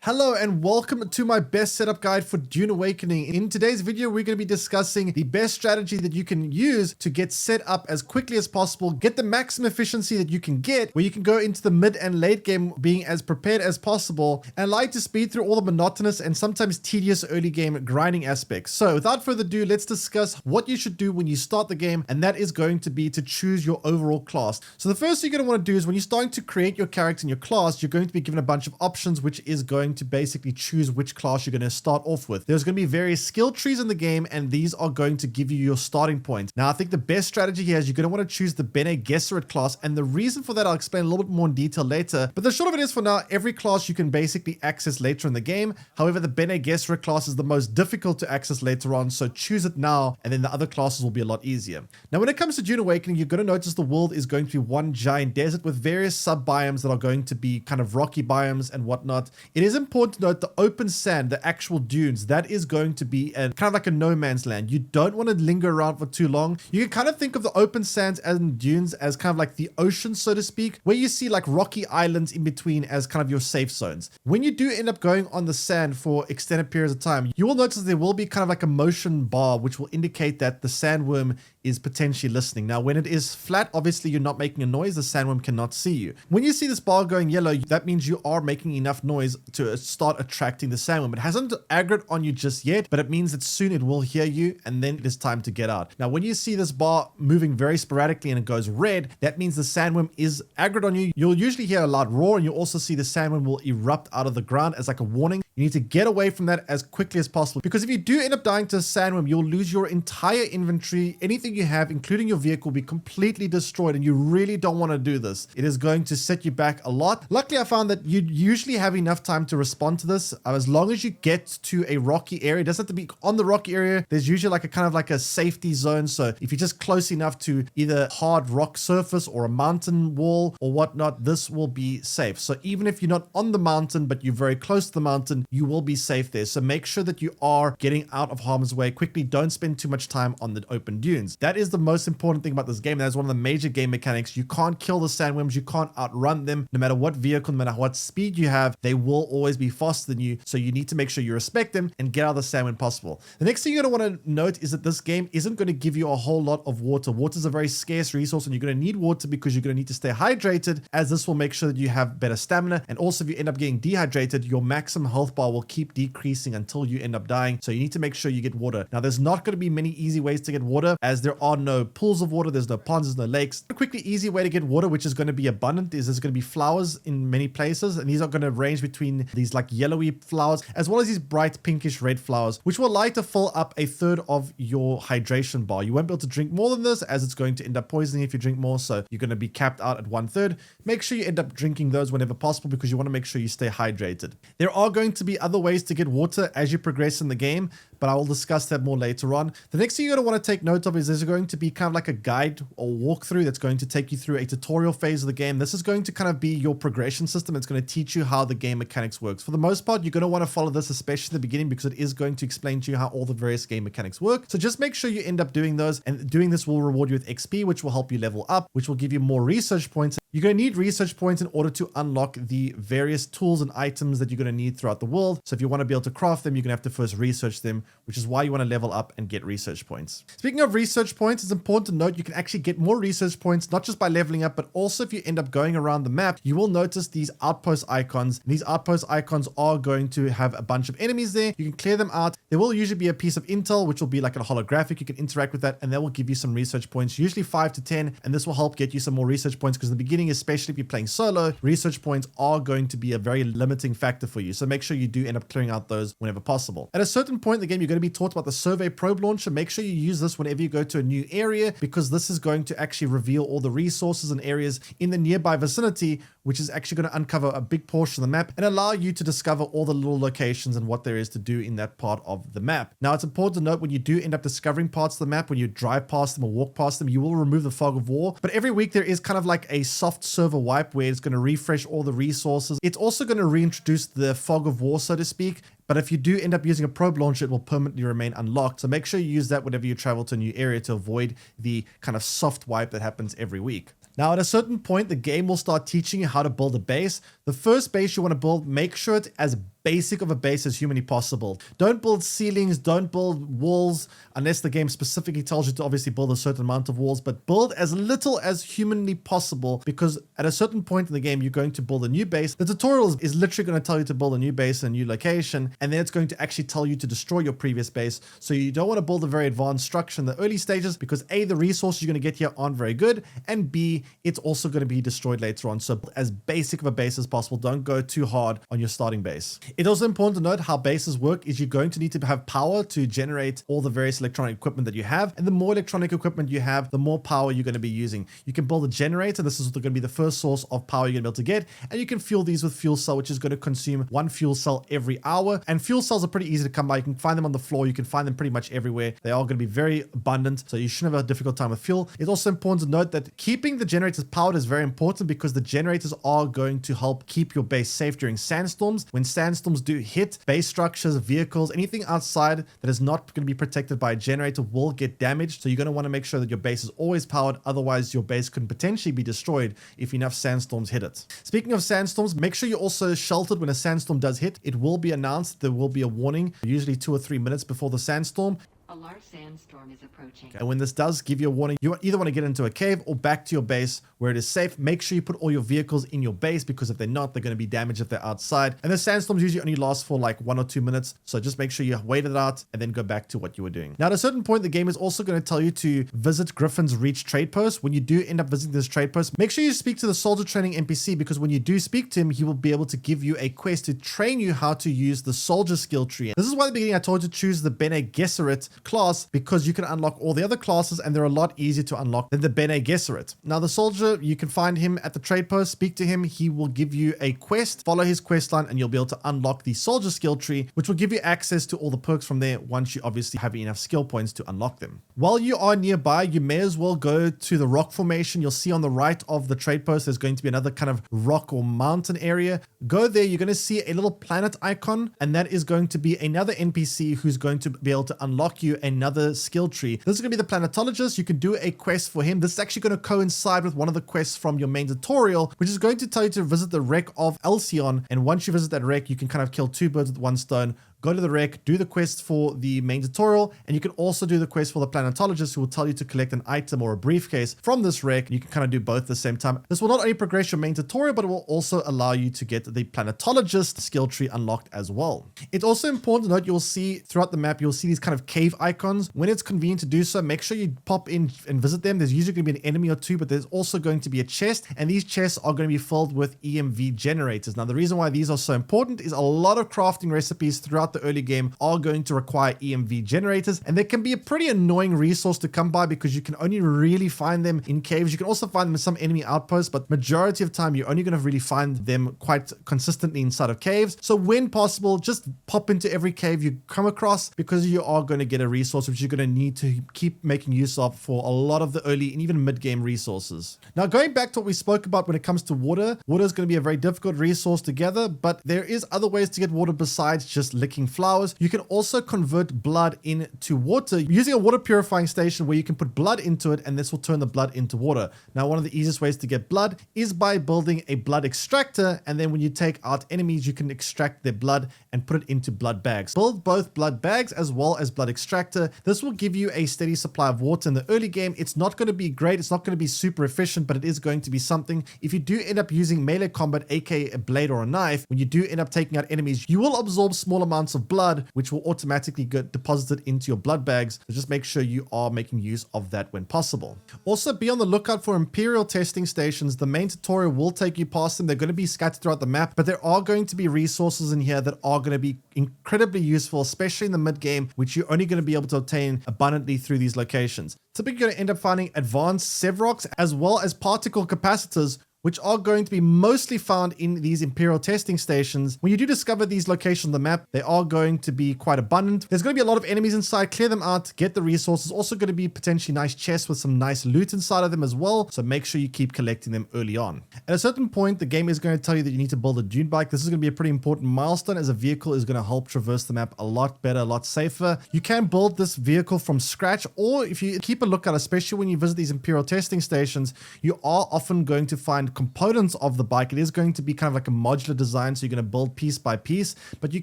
Hello and welcome to my best setup guide for Dune Awakening. In today's video, we're going to be discussing the best strategy that you can use to get set up as quickly as possible, get the maximum efficiency that you can get, where you can go into the mid and late game being as prepared as possible, and like to speed through all the monotonous and sometimes tedious early game grinding aspects. So without further ado, let's discuss what you should do when you start the game, and that is going to be to choose your overall class. So the first thing you're going to want to do is when you're starting to create your character and your class, you're going to be given a bunch of options, which is going to basically choose which class you're going to start off with. There's going to be various skill trees in the game, and these are going to give you your starting point. Now, I think the best strategy here is you're going to want to choose the Bene Gesserit class, and the reason for that I'll explain a little bit more in detail later. But the short of it is, for now, every class you can basically access later in the game. However, the Bene Gesserit class is the most difficult to access later on, so choose it now, and then the other classes will be a lot easier. Now, when it comes to Dune Awakening, you're going to notice the world is going to be one giant desert with various sub-biomes that are going to be kind of rocky biomes and whatnot. It is important to note the open sand, the actual dunes, that is going to be kind of like a no man's land. You don't want to linger around for too long. You can kind of think of the open sands and dunes as kind of like the ocean, so to speak, where you see like rocky islands in between as kind of your safe zones. When you do end up going on the sand for extended periods of time, you will notice there will be kind of like a motion bar, which will indicate that the sandworm is potentially listening. Now, when it is flat, obviously you're not making a noise. The sandworm cannot see you. When you see this bar going yellow, that means you are making enough noise to start attracting the sandworm. It hasn't aggroed on you just yet, but it means that soon it will hear you, and then it is time to get out. Now, when you see this bar moving very sporadically and it goes red, that means the sandworm is aggroed on you. You'll usually hear a loud roar, and you'll also see the sandworm will erupt out of the ground as like a warning. You need to get away from that as quickly as possible, because if you do end up dying to a sandworm, you'll lose your entire inventory. Anything you have, including your vehicle, will be completely destroyed, and you really don't want to do this. It is going to set you back a lot. Luckily, I found that you usually have enough time to respond to this. As long as you get to a rocky area, it doesn't have to be on the rocky area. There's usually like a kind of like a safety zone. So if you're just close enough to either hard rock surface or a mountain wall or whatnot, this will be safe. So even if you're not on the mountain, but you're very close to the mountain, you will be safe there. So make sure that you are getting out of harm's way quickly. Don't spend too much time on the open dunes. That is the most important thing about this game. That is one of the major game mechanics. You can't kill the sandworms. You can't outrun them. No matter what vehicle, no matter what speed you have, they will always be faster than you. So you need to make sure you respect them and get out of the sand when possible. The next thing you're going to want to note is that this game isn't going to give you a whole lot of water. Water is a very scarce resource, and you're going to need water because you're going to need to stay hydrated, as this will make sure that you have better stamina. And also, if you end up getting dehydrated, your maximum health bar will keep decreasing until you end up dying. So you need to make sure you get water. Now, there's not going to be many easy ways to get water, as there are no pools of water, there's no ponds, there's no lakes. A quickly easy way to get water, which is going to be abundant, is there's going to be flowers in many places, and these are going to range between these like yellowy flowers as well as these bright pinkish red flowers, which will allow you to fill up a third of your hydration bar. You won't be able to drink more than this, as it's going to end up poisoning if you drink more, so you're going to be capped out at 1/3. Make sure you end up drinking those whenever possible, because you want to make sure you stay hydrated. There are going to be other ways to get water as you progress in the game, but I will discuss that more later on. The next thing you're going to want to take note of is there's going to be kind of like a guide or walkthrough that's going to take you through a tutorial phase of the game. This is going to kind of be your progression system. It's going to teach you how the game mechanics works. For the most part, you're going to want to follow this, especially in the beginning, because it is going to explain to you how all the various game mechanics work. So just make sure you end up doing those, and doing this will reward you with XP, which will help you level up, which will give you more research points. You're going to need research points in order to unlock the various tools and items that you're going to need throughout the world. So if you want to be able to craft them, you're going to have to first research them, which is why you want to level up and get research points. Speaking of research points, it's important to note you can actually get more research points, not just by leveling up, but also if you end up going around the map, you will notice these outpost icons. And these outpost icons are going to have a bunch of enemies there. You can clear them out. There will usually be a piece of intel, which will be like a holographic. You can interact with that, and that will give you some research points, usually 5 to 10. And this will help get you some more research points, because in the beginning, especially if you're playing solo, research points are going to be a very limiting factor for you. So make sure you do end up clearing out those whenever possible. At a certain point in the game, you're going to be taught about the survey probe launcher. Make sure you use this whenever you go to a new area, because this is going to actually reveal all the resources and areas in the nearby vicinity, which is actually going to uncover a big portion of the map and allow you to discover all the little locations and what there is to do in that part of the map. Now, it's important to note, when you do end up discovering parts of the map, when you drive past them or walk past them, you will remove the fog of war. But every week there is kind of like a soft server wipe where it's going to refresh all the resources. It's also going to reintroduce the fog of war, so to speak. But if you do end up using a probe launcher, it will permanently remain unlocked. So make sure you use that whenever you travel to a new area to avoid the kind of soft wipe that happens every week. Now, at a certain point, the game will start teaching you how to build a base. The first base you want to build, make sure it's as basic of a base as humanly possible. Don't build ceilings, don't build walls, unless the game specifically tells you to obviously build a certain amount of walls, but build as little as humanly possible, because at a certain point in the game, you're going to build a new base. The tutorial is literally going to tell you to build a new base in a new location, and then it's going to actually tell you to destroy your previous base. So you don't want to build a very advanced structure in the early stages, because A, the resources you're going to get here aren't very good, and B, it's also going to be destroyed later on. So as basic of a base as possible, don't go too hard on your starting base. It's also important to note how bases work is you're going to need to have power to generate all the various electronic equipment that you have, and the more electronic equipment you have, the more power you're going to be using. You can build a generator. This is going to be the first source of power you're going to be able to get, and you can fuel these with fuel cell, which is going to consume one fuel cell every hour. And fuel cells are pretty easy to come by. You can find them on the floor. You can find them pretty much everywhere. They are going to be very abundant, so you shouldn't have a difficult time with fuel. It's also important to note that keeping the generators powered is very important, because the generators are going to help keep your base safe during sandstorms. When sandstorms do hit, base structures, vehicles, anything outside that is not going to be protected by a generator will get damaged. So you're going to want to make sure that your base is always powered. Otherwise, your base could potentially be destroyed if enough sandstorms hit it. Speaking of sandstorms, make sure you're also sheltered when a sandstorm does hit. It will be announced. There will be a warning, usually 2 or 3 minutes before the sandstorm. A large sandstorm is approaching. And when this does give you a warning, you either want to get into a cave or back to your base where it is safe. Make sure you put all your vehicles in your base, because if they're not, they're going to be damaged if they're outside. And the sandstorms usually only last for like 1 or 2 minutes. So just make sure you wait it out and then go back to what you were doing. Now, at a certain point, the game is also going to tell you to visit Griffins Reach trade post. When you do end up visiting this trade post, make sure you speak to the soldier training NPC, because when you do speak to him, he will be able to give you a quest to train you how to use the soldier skill tree. This is why at the beginning I told you to choose the Bene Gesserit class, because you can unlock all the other classes and they're a lot easier to unlock than the Bene Gesserit. Now, the soldier, you can find him at the trade post, speak to him. He will give you a quest, follow his quest line, and you'll be able to unlock the soldier skill tree, which will give you access to all the perks from there once you obviously have enough skill points to unlock them. While you are nearby, you may as well go to the rock formation. You'll see on the right of the trade post, there's going to be another kind of rock or mountain area. Go there, you're going to see a little planet icon, and that is going to be another NPC who's going to be able to unlock you another skill tree. This is going to be the planetologist. You can do a quest for him. This is actually going to coincide with one of the quests from your main tutorial, which is going to tell you to visit the wreck of Alcyon. And once you visit that wreck, you can kind of kill 2 birds with 1 stone. Go to the wreck, do the quest for the main tutorial, and you can also do the quest for the planetologist, who will tell you to collect an item or a briefcase from this wreck. You can kind of do both at the same time. This will not only progress your main tutorial, but it will also allow you to get the planetologist skill tree unlocked as well. It's also important to note, you'll see throughout the map, you'll see these kind of cave icons. When it's convenient to do so, make sure you pop in and visit them. There's usually going to be an enemy or 2, but there's also going to be a chest, and these chests are going to be filled with EMV generators. Now, the reason why these are so important is a lot of crafting recipes throughout the early game are going to require EMV generators, and they can be a pretty annoying resource to come by, because you can only really find them in caves. You can also find them in some enemy outposts, but majority of time you're only going to really find them quite consistently inside of caves. So when possible, just pop into every cave you come across, because you are going to get a resource which you're going to need to keep making use of for a lot of the early and even mid-game resources. Now, going back to what we spoke about when it comes to water, water is going to be a very difficult resource to gather, but there is other ways to get water besides just licking flowers. You can also convert blood into water using a water purifying station, where you can put blood into it, and this will turn the blood into water. Now, one of the easiest ways to get blood is by building a blood extractor, and then when you take out enemies, you can extract their blood and put it into blood bags. Build both blood bags as well as blood extractor. This will give you a steady supply of water in the early game. It's not going to be great, it's not going to be super efficient, but it is going to be something. If you do end up using melee combat, aka a blade or a knife, when you do end up taking out enemies, you will absorb small amounts of blood, which will automatically get deposited into your blood bags. So just make sure you are making use of that when possible. Also, be on the lookout for Imperial testing stations. The main tutorial will take you past them. They're going to be scattered throughout the map, but there are going to be resources in here that are going to be incredibly useful, especially in the mid game, which you're only going to be able to obtain abundantly through these locations. Typically, you're going to end up finding advanced Sevroks as well as particle capacitors, which are going to be mostly found in these Imperial testing stations. When you do discover these locations on the map, they are going to be quite abundant. There's going to be a lot of enemies inside. Clear them out, get the resources. Also going to be potentially nice chests with some nice loot inside of them as well. So make sure you keep collecting them early on. At a certain point, the game is going to tell you that you need to build a dune bike. This is going to be a pretty important milestone, as a vehicle is going to help traverse the map a lot better, a lot safer. You can build this vehicle from scratch, or if you keep a lookout, especially when you visit these Imperial testing stations, you are often going to find components of the bike, it is going to be kind of like a modular design, so you're going to build piece by piece, but you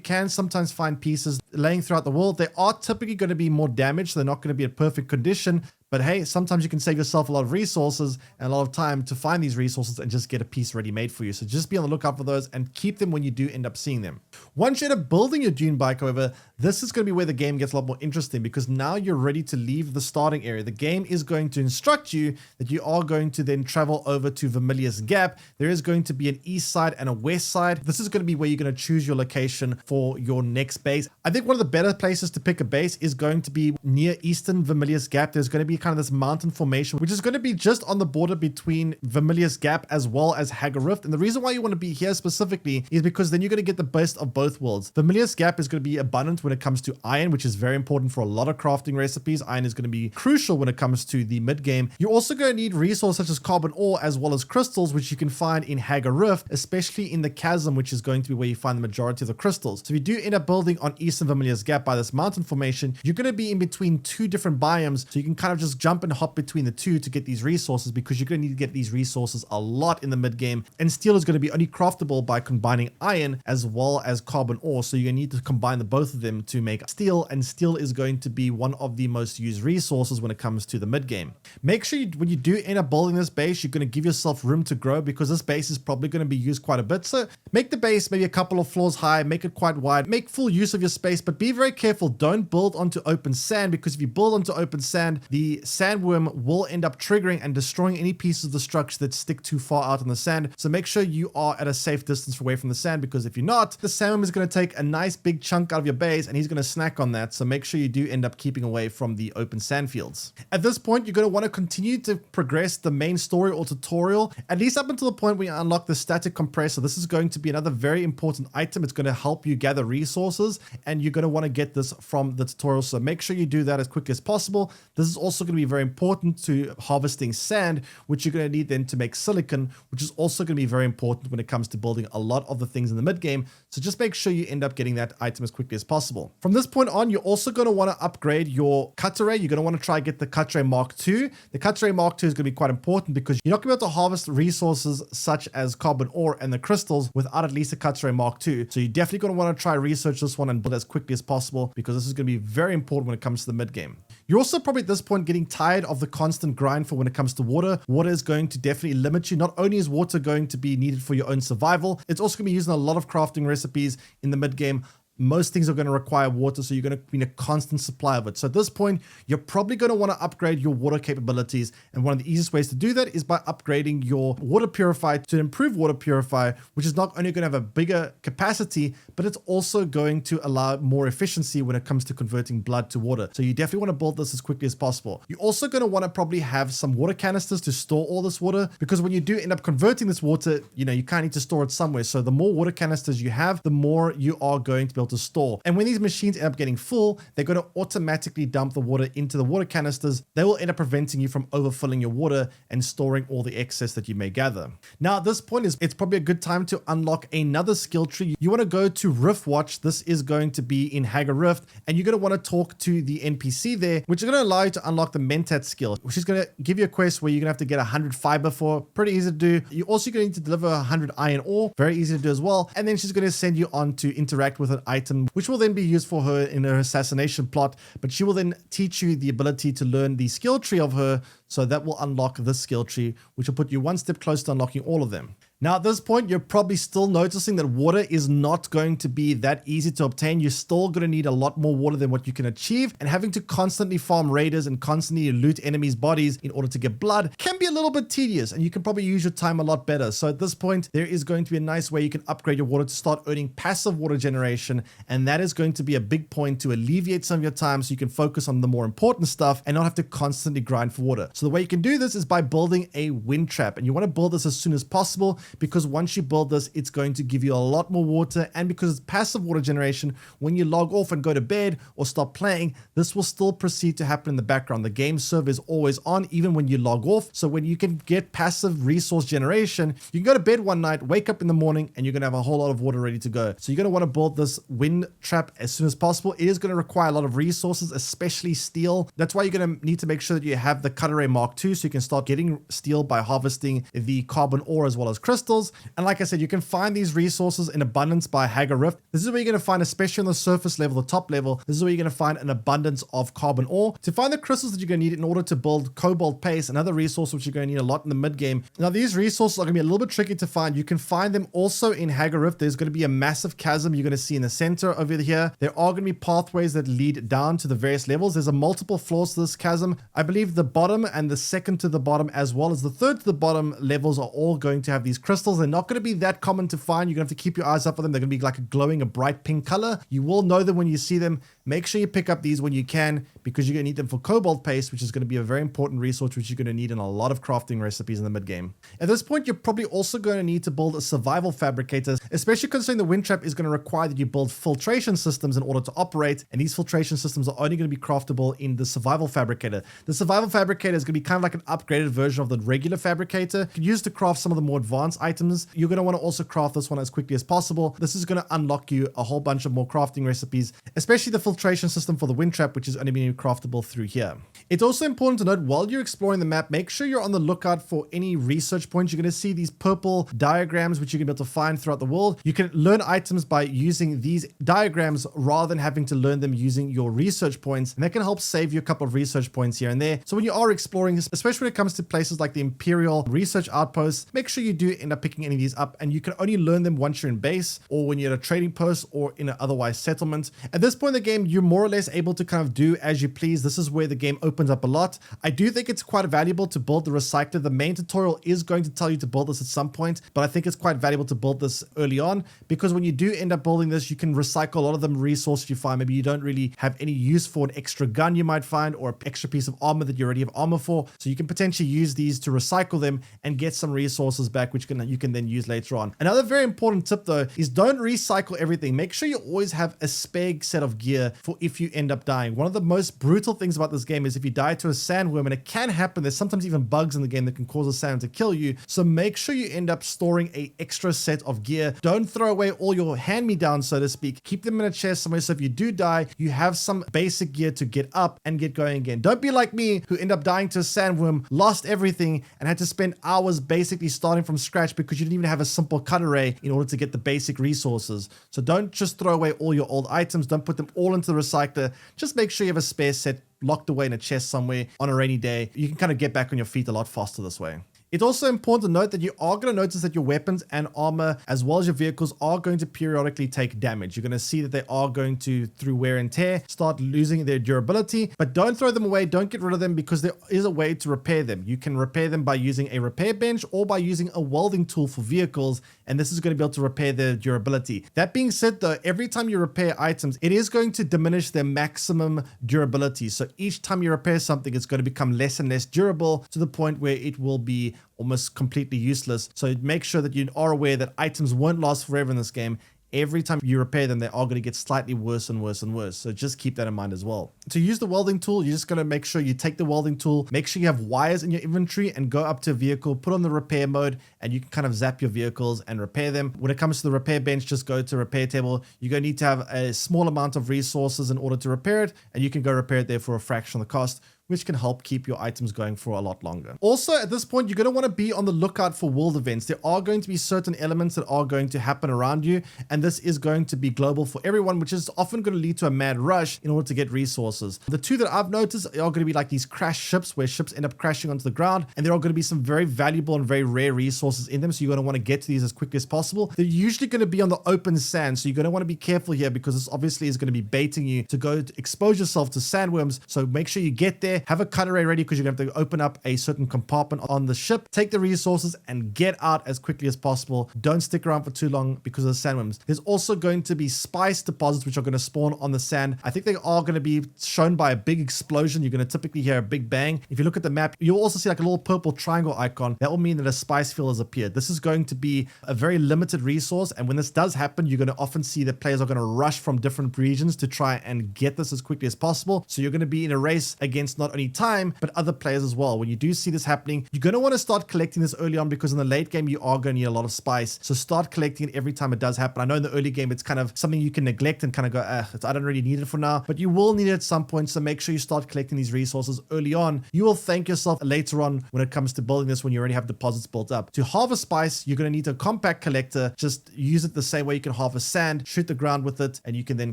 can sometimes find pieces laying throughout the world. They are typically going to be more damaged. They're not going to be in perfect condition, but hey, sometimes you can save yourself a lot of resources and a lot of time to find these resources and just get a piece ready made for you. So just be on the lookout for those and keep them when you do end up seeing them. Once you end up building your dune bike, however, this is going to be where the game gets a lot more interesting, because now you're ready to leave the starting area. The game is going to instruct you that you are going to then travel over to Vermilius Gap. There is going to be an east side and a west side. This is going to be where you're going to choose your location for your next base. I think one of the better places to pick a base is going to be near eastern Vermilius Gap. There's going to be kind of this mountain formation, which is going to be just on the border between Vermilius Gap as well as Hagar Rift. And the reason why you want to be here specifically is because then you're going to get the best of both worlds. Vermilius Gap is going to be abundant when it comes to iron, which is very important for a lot of crafting recipes. Iron is going to be crucial when it comes to the mid game. You're also going to need resources such as carbon ore as well as crystals, which you can find in Hagar Rift, especially in the chasm, which is going to be where you find the majority of the crystals. So if you do end up building on eastern Vermilius Gap by this mountain formation, you're going to be in between two different biomes, so you can kind of just jump and hop between the two to get these resources, because you're going to need to get these resources a lot in the mid game, and steel is going to be only craftable by combining iron as well as carbon ore, so you're going to need to combine the both of them to make steel, and steel is going to be one of the most used resources when it comes to the mid game. Make sure when you do end up building this base, you're going to give yourself room to grow, because this base is probably going to be used quite a bit. So make the base maybe a couple of floors high, make it quite wide, make full use of your space, but be very careful. Don't build onto open sand, because if you build onto open sand, the sandworm will end up triggering and destroying any pieces of the structure that stick too far out in the sand. So make sure you are at a safe distance away from the sand, because if you're not, the sandworm is going to take a nice big chunk out of your base and he's going to snack on that. So make sure you do end up keeping away from the open sand fields. At this point, you're going to want to continue to progress the main story or tutorial, at least up until the point where you unlock the static compressor. This is going to be another very important item. It's going to help you gather resources, and you're going to want to get this from the tutorial. So make sure you do that as quickly as possible. This is also going to be very important to harvesting sand, which you're going to need then to make silicon, which is also going to be very important when it comes to building a lot of the things in the mid game. So just make sure you end up getting that item as quickly as possible. From this point on, you're also going to want to upgrade your cut array. You're going to want to try and get the cut array Mark II. The cut array Mark II is going to be quite important, because you're not going to be able to harvest resources such as carbon ore and the crystals without at least a cut array Mark II. So you're definitely going to want to try research this one and build as quickly as possible, because this is going to be very important when it comes to the mid game. You're also probably at this point getting tired of the constant grind for when it comes to water. Water is going to definitely limit you. Not only is water going to be needed for your own survival, it's also going to be used in a lot of crafting recipes in the mid game. Most things are going to require water, so you're going to be in a constant supply of it. So at this point, you're probably going to want to upgrade your water capabilities. And one of the easiest ways to do that is by upgrading your water purifier to improve water purifier, which is not only going to have a bigger capacity, but it's also going to allow more efficiency when it comes to converting blood to water. So you definitely want to build this as quickly as possible. You're also going to want to probably have some water canisters to store all this water, because when you do end up converting this water, you kind of need to store it somewhere. So the more water canisters you have, the more you are going to be able to store. And when these machines end up getting full, they're going to automatically dump the water into the water canisters. They will end up preventing you from overfilling your water and storing all the excess that you may gather. Now at this point, it's probably a good time to unlock another skill tree. You want to go to Rift Watch. This is going to be in Hagar Rift, and you're going to want to talk to the NPC there, which is going to allow you to unlock the Mentat skill, which is going to give you a quest where you're going to have to get 100 fiber for. Pretty easy to do. You're also going to need to deliver 100 iron ore. Very easy to do as well. And then she's going to send you on to interact with an item, which will then be used for her in her assassination plot. But she will then teach you the ability to learn the skill tree of her. So that will unlock this skill tree, which will put you one step closer to unlocking all of them. Now at this point, you're probably still noticing that water is not going to be that easy to obtain. You're still going to need a lot more water than what you can achieve, and having to constantly farm raiders and constantly loot enemies' bodies in order to get blood can be a little bit tedious, and you can probably use your time a lot better. So at this point, there is going to be a nice way you can upgrade your water to start earning passive water generation, and that is going to be a big point to alleviate some of your time so you can focus on the more important stuff and not have to constantly grind for water. So the way you can do this is by building a wind trap, and you want to build this as soon as possible. because once you build this, it's going to give you a lot more water, and because it's passive water generation, when you log off and go to bed or stop playing, this will still proceed to happen in the background. The game server is always on even when you log off. So when you can get passive resource generation, you can go to bed one night, wake up in the morning, and you're going to have a whole lot of water ready to go. So you're going to want to build this wind trap as soon as possible. It is going to require a lot of resources, especially steel. That's why you're going to need to make sure that you have the cut array Mark II, so you can start getting steel by harvesting the carbon ore as well as crystals. And like I said, you can find these resources in abundance by Hagar Rift. This is where you're going to find, especially on the surface level, the top level, this is where you're going to find an abundance of carbon ore. To find the crystals that you're going to need in order to build cobalt paste, another resource which you're going to need a lot in the mid game. Now these resources are going to be a little bit tricky to find. You can find them also in Hagar Rift. There's going to be a massive chasm you're going to see in the center over here. There are going to be pathways that lead down to the various levels. There's a multiple floors to this chasm. I believe the bottom and the second to the bottom as well as the third to the bottom levels are all going to have these crystals. They're not going to be that common to find. You're going to have to keep your eyes up for them. They're going to be like a bright pink color. You will know them when you see them. Make sure you pick up these when you can, because you're going to need them for cobalt paste, which is going to be a very important resource which you're going to need in a lot of crafting recipes in the mid game. At this point, you're probably also going to need to build a survival fabricator, especially considering the wind trap is going to require that you build filtration systems in order to operate, and these filtration systems are only going to be craftable in the survival fabricator. The survival fabricator is going to be kind of like an upgraded version of the regular fabricator. You can use to craft some of the more advanced items. You're going to want to also craft this one as quickly as possible. This is going to unlock you a whole bunch of more crafting recipes, especially the filtration system for the wind trap, which is only being craftable through here. It's also important to note, while you're exploring the map, make sure you're on the lookout for any research points. You're going to see these purple diagrams which you're going to be able to find throughout the world. You can learn items by using these diagrams rather than having to learn them using your research points, and that can help save you a couple of research points here and there. So when you are exploring, especially when it comes to places like the Imperial Research Outposts, make sure you do end up picking any of these up, and you can only learn them once you're in base or when you're at a trading post or in an otherwise settlement. At this point in the game, you're more or less able to kind of do as you please. This is where the game opens up a lot. I do think it's quite valuable to build the recycler. The main tutorial is going to tell you to build this at some point, but I think it's quite valuable to build this early on, because when you do end up building this, you can recycle a lot of the resources you find. Maybe you don't really have any use for an extra gun you might find, or an extra piece of armor that you already have armor for. So you can potentially use these to recycle them and get some resources back, which you can then use later on. Another very important tip though is don't recycle everything. Make sure you always have a spare set of gear for if you end up dying. One of the most brutal things about this game is if you die to a sandworm, and it can happen, there's sometimes even bugs in the game that can cause a sand to kill you. So make sure you end up storing a extra set of gear. Don't throw away all your hand-me-downs, so to speak. Keep them in a chest somewhere, so if you do die, you have some basic gear to get up and get going again. Don't be like me, who end up dying to a sandworm, lost everything, and had to spend hours basically starting from scratch because you didn't even have a simple cut array in order to get the basic resources. So don't just throw away all your old items. Don't put them all into the recycler. Just make sure you have a spare set locked away in a chest somewhere on a rainy day. You can kind of get back on your feet a lot faster this way. It's also important to note that you are going to notice that your weapons and armor, as well as your vehicles, are going to periodically take damage. You're going to see that they are going to, through wear and tear, start losing their durability, but don't throw them away. Don't get rid of them, because there is a way to repair them. You can repair them by using a repair bench or by using a welding tool for vehicles, and this is going to be able to repair their durability. That being said though, every time you repair items, it is going to diminish their maximum durability. So each time you repair something, it's going to become less and less durable, to the point where it will be almost completely useless. So make sure that you are aware that items won't last forever in this game. Every time you repair them, they are going to get slightly worse and worse and worse. So just keep that in mind as well. To use the welding tool, you're just going to make sure you take the welding tool, make sure you have wires in your inventory, and go up to a vehicle, put on the repair mode, and you can kind of zap your vehicles and repair them. When it comes to the repair bench, just go to repair table. You're going to need to have a small amount of resources in order to repair it, and you can go repair it there for a fraction of the cost, which can help keep your items going for a lot longer. Also, at this point, you're going to want to be on the lookout for world events. There are going to be certain elements that are going to happen around you, and this is going to be global for everyone, which is often going to lead to a mad rush in order to get resources. The two that I've noticed are going to be like these crash ships, where ships end up crashing onto the ground, and there are going to be some very valuable and very rare resources in them, so you're going to want to get to these as quickly as possible. They're usually going to be on the open sand, so you're going to want to be careful here, because this obviously is going to be baiting you to go to expose yourself to sandworms. So make sure you get there, there, have a cutter ready because you're going to have to open up a certain compartment on the ship, take the resources and get out as quickly as possible. Don't stick around for too long because of the sandworms. There's also going to be spice deposits which are going to spawn on the sand. I think they are going to be shown by a big explosion. You're going to typically hear a big bang. If you look at the map, you'll also see like a little purple triangle icon. That will mean that a spice field has appeared. This is going to be a very limited resource, and when this does happen, you're going to often see that players are going to rush from different regions to try and get this as quickly as possible. So you're going to be in a race against not only time but other players as well. When you do see this happening, you're going to want to start collecting this early on because in the late game you are going to need a lot of spice. So start collecting it every time it does happen. I know in the early game it's kind of something you can neglect and kind of go, I don't really need it for now, but you will need it at some point. So make sure you start collecting these resources early on. You will thank yourself later on when it comes to building this when you already have deposits built up. To harvest spice, you're going to need a compact collector. Just use it the same way you can harvest sand, shoot the ground with it, and you can then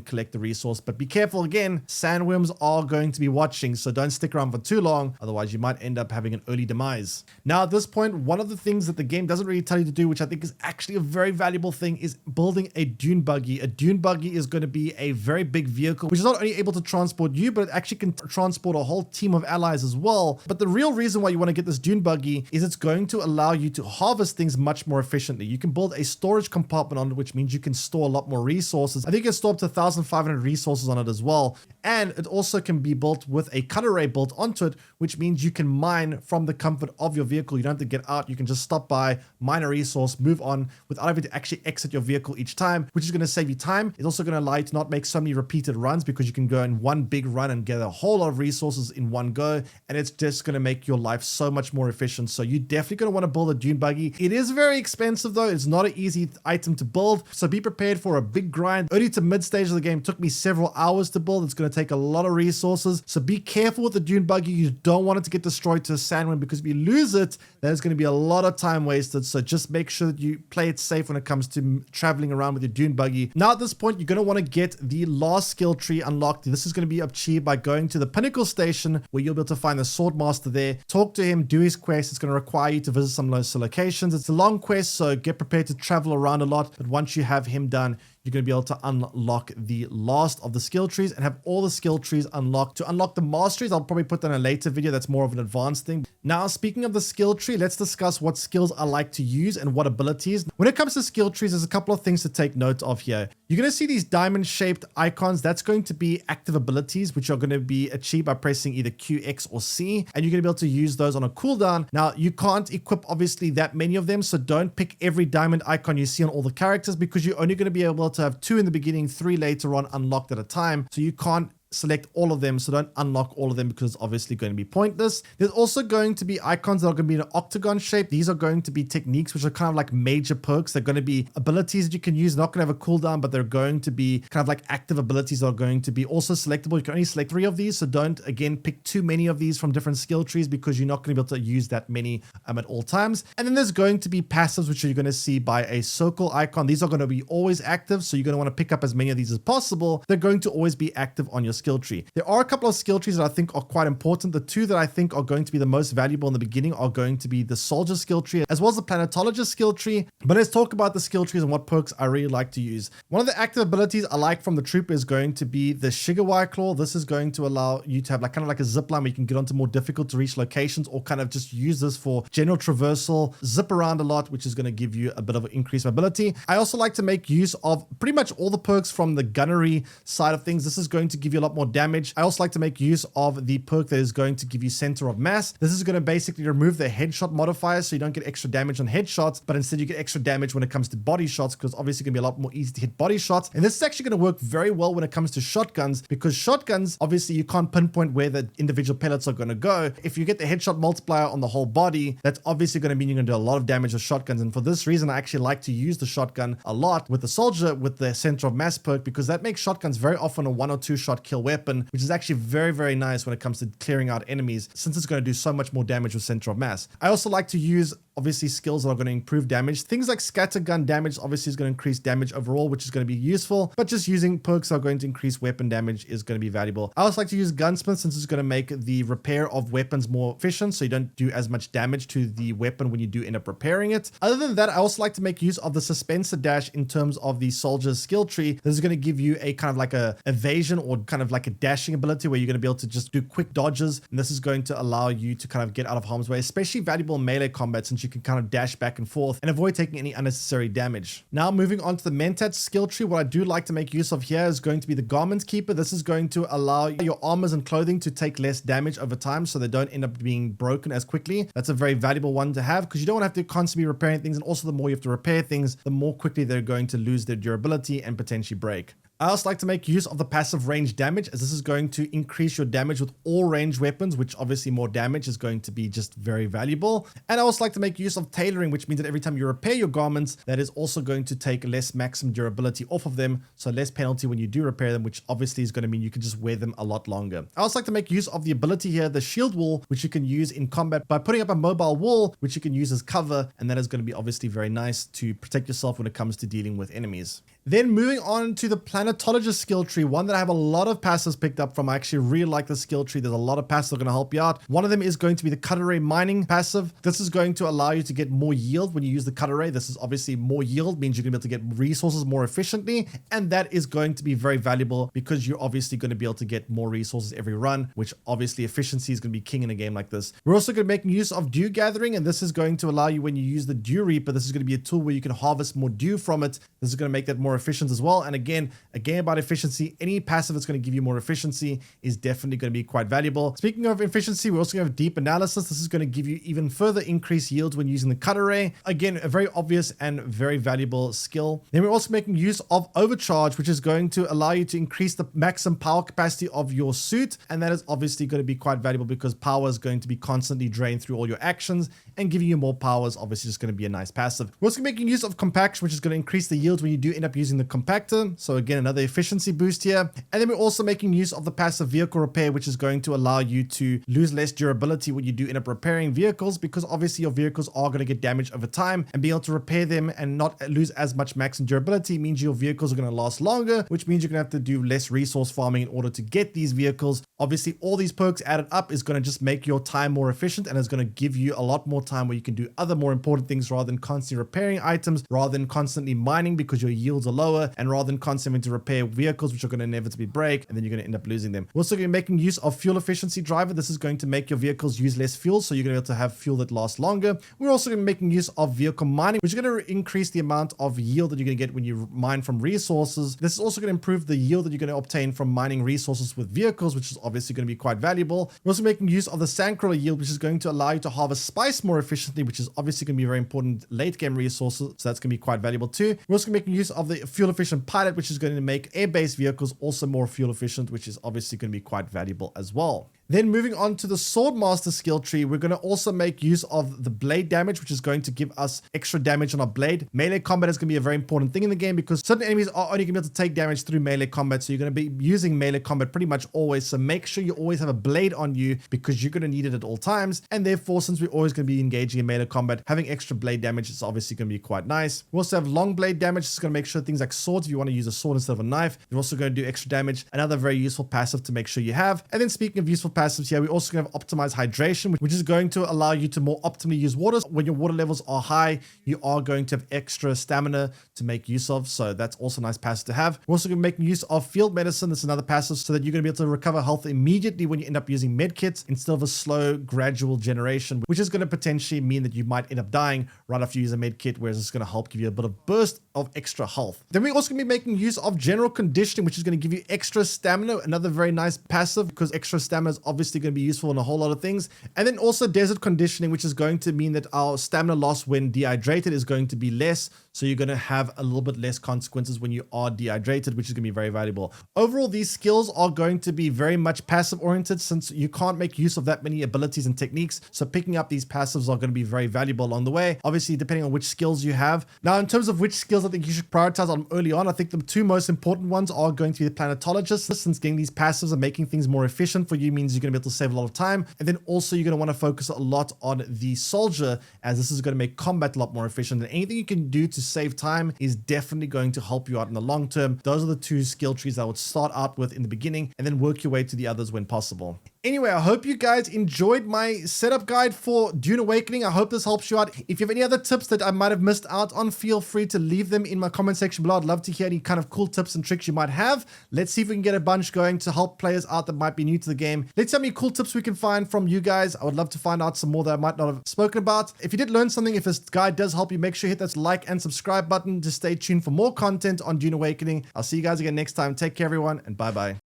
collect the resource. But be careful again, sandworms are going to be watching, so don't stick around for too long, otherwise you might end up having an early demise. Now at this point, one of the things that the game doesn't really tell you to do, which I think is actually a very valuable thing, is building a dune buggy. A dune buggy is going to be a very big vehicle, which is not only able to transport you, but it actually can transport a whole team of allies as well. But the real reason why you want to get this dune buggy is it's going to allow you to harvest things much more efficiently. You can build a storage compartment on it, which means you can store a lot more resources. I think you can store up to 1,500 resources on it as well. And it also can be built with a cut array built onto it, which means you can mine from the comfort of your vehicle. You don't have to get out. You can just stop by, mine a resource, move on without having to actually exit your vehicle each time, which is going to save you time. It's also going to allow you to not make so many repeated runs because you can go in one big run and get a whole lot of resources in one go. And it's just going to make your life so much more efficient. So you're definitely going to want to build a dune buggy. It is very expensive though. It's not an easy item to build. So be prepared for a big grind. Early to mid stage of the game took me several hours to build. It's going to take a lot of resources. So be careful with the dune buggy. You don't want it to get destroyed to a sandworm because if you lose it, there's going to be a lot of time wasted. So just make sure that you play it safe when it comes to traveling around with your dune buggy. Now at this point, you're going to want to get the last skill tree unlocked. This is going to be achieved by going to the pinnacle station where you'll be able to find the sword master there. Talk to him, do his quest. It's going to require you to visit some locations. It's a long quest, so get prepared to travel around a lot. But once you have him done, you're going to be able to unlock the last of the skill trees and have all the skill trees unlocked. To unlock the masteries, I'll probably put that in a later video. That's more of an advanced thing. Now, speaking of the skill tree, let's discuss what skills I like to use and what abilities. When it comes to skill trees, there's a couple of things to take note of here. You're going to see these diamond-shaped icons. That's going to be active abilities, which are going to be achieved by pressing either Q, X, or C. And you're going to be able to use those on a cooldown. Now, you can't equip, obviously, that many of them. So don't pick every diamond icon you see on all the characters because you're only going to be able to have 2 in the beginning, 3 later on unlocked at a time. So you can't select all of them, so don't unlock all of them because it's obviously going to be pointless. There's also going to be icons that are going to be in an octagon shape. These are going to be techniques which are kind of like major perks. They're going to be abilities that you can use, not going to have a cooldown, but they're going to be kind of like active abilities that are going to be also selectable. You can only select 3 of these, so don't again pick too many of these from different skill trees because you're not going to be able to use that many at all times. And then there's going to be passives which you're going to see by a circle icon. These are going to be always active, so you're going to want to pick up as many of these as possible. They're going to always be active on your skill tree. There are a couple of skill trees that I think are quite important. The 2 that I think are going to be the most valuable in the beginning are going to be the soldier skill tree as well as the planetologist skill tree. But let's talk about the skill trees and what perks I really like to use. One of the active abilities I like from the trooper is going to be the Shigawai claw. This is going to allow you to have like kind of like a zip line where you can get onto more difficult to reach locations or kind of just use this for general traversal, zip around a lot, which is going to give you a bit of an increased mobility. I also like to make use of pretty much all the perks from the gunnery side of things. This is going to give you a lot more damage. I also like to make use of the perk that is going to give you center of mass. This is going to basically remove the headshot modifier so you don't get extra damage on headshots, but instead you get extra damage when it comes to body shots because obviously it's going to be a lot more easy to hit body shots. And this is actually going to work very well when it comes to shotguns because shotguns, obviously you can't pinpoint where the individual pellets are going to go. If you get the headshot multiplier on the whole body, that's obviously going to mean you're going to do a lot of damage with shotguns. And for this reason, I actually like to use the shotgun a lot with the soldier with the center of mass perk because that makes shotguns very often a 1 or 2 shot kill weapon, which is actually very, very nice when it comes to clearing out enemies since it's going to do so much more damage with center of mass. I also like to use obviously skills that are going to improve damage. Things like scattergun damage obviously is going to increase damage overall, which is going to be useful, but just using perks that are going to increase weapon damage is going to be valuable. I also like to use gunsmith since it's going to make the repair of weapons more efficient, so you don't do as much damage to the weapon when you do end up repairing it. Other than that, I also like to make use of the suspensor dash in terms of the soldier's skill tree. This is going to give you a kind of like a evasion or kind of like a dashing ability where you're going to be able to just do quick dodges, and this is going to allow you to kind of get out of harm's way, especially valuable in melee combat since you can kind of dash back and forth and avoid taking any unnecessary damage. Now moving on to the Mentat skill tree, what I do like to make use of here is going to be the Garment Keeper. This is going to allow your armors and clothing to take less damage over time so they don't end up being broken as quickly. That's a very valuable one to have because you don't want to have to constantly be repairing things, and also the more you have to repair things, the more quickly they're going to lose their durability and potentially break. I also like to make use of the passive range damage, as this is going to increase your damage with all ranged weapons, which obviously more damage is going to be just very valuable. And I also like to make use of tailoring, which means that every time you repair your garments, that is also going to take less maximum durability off of them, so less penalty when you do repair them, which obviously is going to mean you can just wear them a lot longer. I also like to make use of the ability here, the shield wall, which you can use in combat by putting up a mobile wall, which you can use as cover, and that is going to be obviously very nice to protect yourself when it comes to dealing with enemies. Then moving on to the Planetologist skill tree, one that I have a lot of passives picked up from. I actually really like the skill tree. There's a lot of passives that are going to help you out. One of them is going to be the Cut Array Mining passive. This is going to allow you to get more yield when you use the Cut Array. This is obviously more yield, means you're going to be able to get resources more efficiently, and that is going to be very valuable because you're obviously going to be able to get more resources every run, which obviously efficiency is going to be king in a game like this. We're also going to be making use of Dew Gathering, and this is going to allow you, when you use the Dew Reaper, this is going to be a tool where you can harvest more dew from it. This is going to make that more efficient as well. And again, a game about efficiency, any passive that's going to give you more efficiency is definitely going to be quite valuable. Speaking of efficiency, we're also going to have Deep Analysis. This is going to give you even further increased yield when using the Cut Array. Again, a very obvious and very valuable skill. Then we're also making use of Overcharge, which is going to allow you to increase the maximum power capacity of your suit. And that is obviously going to be quite valuable because power is going to be constantly drained through all your actions, and giving you more power is obviously just going to be a nice passive. We're also making use of Compaction, which is going to increase the yield when you do end up using the compactor. So again, another efficiency boost here. And then we're also making use of the passive Vehicle Repair, which is going to allow you to lose less durability when you do end up repairing vehicles, because obviously your vehicles are going to get damaged over time, and being able to repair them and not lose as much maximum durability means your vehicles are going to last longer, which means you're going to have to do less resource farming in order to get these vehicles. Obviously, all these perks added up is going to just make your time more efficient, and is going to give you a lot more time where you can do other more important things rather than constantly repairing items, rather than constantly mining because your yields are lower, and rather than constantly having to repair vehicles which are going to inevitably break, and then you're going to end up losing them. We're also going to be making use of Fuel Efficiency Driver. This is going to make your vehicles use less fuel, so you're going to be able to have fuel that lasts longer. We're also going to be making use of Vehicle Mining, which is going to increase the amount of yield that you're going to get when you mine from resources. This is also going to improve the yield that you're going to obtain from mining resources with vehicles, which is obviously going to be quite valuable. We're also making use of the Sandcrawler Yield, which is going to allow you to harvest spice more efficiently, which is obviously going to be very important late game resources, so that's going to be quite valuable too. We're also making use of the Fuel Efficient Pilot, which is going to make air-based vehicles also more fuel efficient, which is obviously going to be quite valuable as well. Then moving on to the Swordmaster skill tree, we're going to also make use of the blade damage, which is going to give us extra damage on our blade. Melee combat is going to be a very important thing in the game because certain enemies are only going to be able to take damage through melee combat, so you're going to be using melee combat pretty much always. So make sure you always have a blade on you because you're going to need it at all times, and therefore, since we're always going to be engaging in melee combat, having extra blade damage is obviously going to be quite nice. We also have long blade damage. This is going to make sure things like swords, if you want to use a sword instead of a knife, you're also going to do extra damage. Another very useful passive to make sure you have. And then speaking of useful passives here, we also going to have optimized hydration, which is going to allow you to more optimally use water. When your water levels are high, you are going to have extra stamina to make use of, so that's also a nice passive to have. We're also going to make use of field medicine. This is another passive so that you're going to be able to recover health immediately when you end up using med kits instead of a slow gradual generation, which is going to potentially mean that you might end up dying right after you use a med kit, whereas it's going to help give you a bit of burst of extra health. Then we're also going to be making use of general conditioning, which is going to give you extra stamina, another very nice passive because extra stamina is obviously going to be useful in a whole lot of things. And then also desert conditioning, which is going to mean that our stamina loss when dehydrated is going to be less, so you're going to have a little bit less consequences when you are dehydrated, which is going to be very valuable. Overall, these skills are going to be very much passive oriented since you can't make use of that many abilities and techniques, so picking up these passives are going to be very valuable along the way, obviously depending on which skills you have. Now, in terms of which skills I think you should prioritize on early on, I think the two most important ones are going to be the planetologist, since getting these passives and making things more efficient for you means you're going to be able to save a lot of time, and then also you're going to want to focus a lot on the soldier, as this is going to make combat a lot more efficient, and anything you can do to save time is definitely going to help you out in the long term. Those are the two skill trees I would start out with in the beginning and then work your way to the others when possible. Anyway, I hope you guys enjoyed my setup guide for Dune Awakening. I hope this helps you out. If you have any other tips that I might have missed out on, feel free to leave them in my comment section below. I'd love to hear any kind of cool tips and tricks you might have. Let's see if we can get a bunch going to help players out that might be new to the game. Let's see how many cool tips we can find from you guys. I would love to find out some more that I might not have spoken about. If you did learn something, if this guide does help you, make sure you hit that like and subscribe button to stay tuned for more content on Dune Awakening. I'll see you guys again next time. Take care, everyone, and bye-bye.